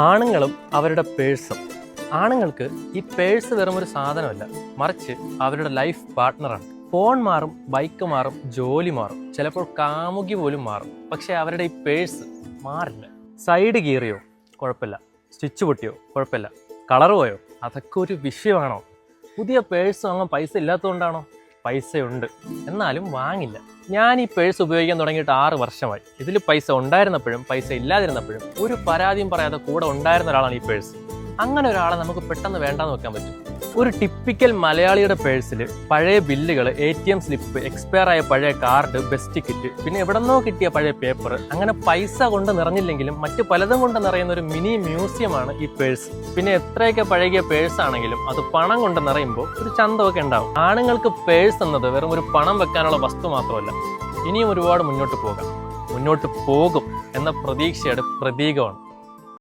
ആണുങ്ങളും അവരുടെ പേഴ്സും. ആണുങ്ങൾക്ക് ഈ പേഴ്സ് വെറും ഒരു സാധനമല്ല, മറിച്ച് അവരുടെ ലൈഫ് പാർട്ട്ണറാണ്. ഫോൺ മാറും, ബൈക്ക് മാറും, ജോലി മാറും, ചിലപ്പോൾ കാമുകി പോലും മാറും. പക്ഷെ അവരുടെ ഈ പേഴ്സ് മാറില്ല. സൈഡ് കീറിയോ കുഴപ്പമില്ല, സ്റ്റിച്ച് പൊട്ടിയോ കുഴപ്പമില്ല, കളർ പോയോ അതൊക്കെ ഒരു വിഷയമാണോ? പുതിയ പേഴ്സ് വാങ്ങാൻ പൈസ ഇല്ലാത്തതുകൊണ്ടാണോ? പൈസയുണ്ട്, എന്നാലും വാങ്ങില്ല. ഞാൻ ഈ പേഴ്സ് ഉപയോഗിക്കാൻ തുടങ്ങിയിട്ട് 6 വർഷമായി. ഇതിൽ പൈസ ഉണ്ടായിരുന്നപ്പോഴും പൈസ ഇല്ലാതിരുന്നപ്പോഴും ഒരു പരാതിയും പറയാതെ കൂടെ ഉണ്ടായിരുന്ന ഒരാളാണ് ഈ പേഴ്സ്. അങ്ങനെ ഒരാളെ നമുക്ക് പെട്ടെന്ന് വേണ്ടാന്ന് വെക്കാൻ പറ്റും. ഒരു ടിപ്പിക്കൽ മലയാളിയുടെ പേഴ്സിൽ പഴയ ബില്ലുകൾ, ATM സ്ലിപ്പ്, എക്സ്പയർ ആയ പഴയ കാർഡ്, ബസ് ടിക്കറ്റ്, പിന്നെ എവിടെന്നോ കിട്ടിയ പഴയ പേപ്പർ, അങ്ങനെ പൈസ കൊണ്ട് നിറഞ്ഞില്ലെങ്കിലും മറ്റു പലതും കൊണ്ട് നിറയുന്ന ഒരു മിനി മ്യൂസിയമാണ് ഈ പേഴ്സ്. പിന്നെ എത്രയൊക്കെ പഴകിയ പേഴ്സ് ആണെങ്കിലും അത് പണം കൊണ്ട് നിറയുമ്പോൾ ഒരു ചന്തമൊക്കെ ഉണ്ടാവും. ആണുങ്ങൾക്ക് പേഴ്സ് എന്നത് വെറും ഒരു പണം വെക്കാനുള്ള വസ്തു മാത്രമല്ല, ഇനിയും ഒരുപാട് മുന്നോട്ട് പോകും എന്ന പ്രതീക്ഷയുടെ പ്രതീകമാണ്.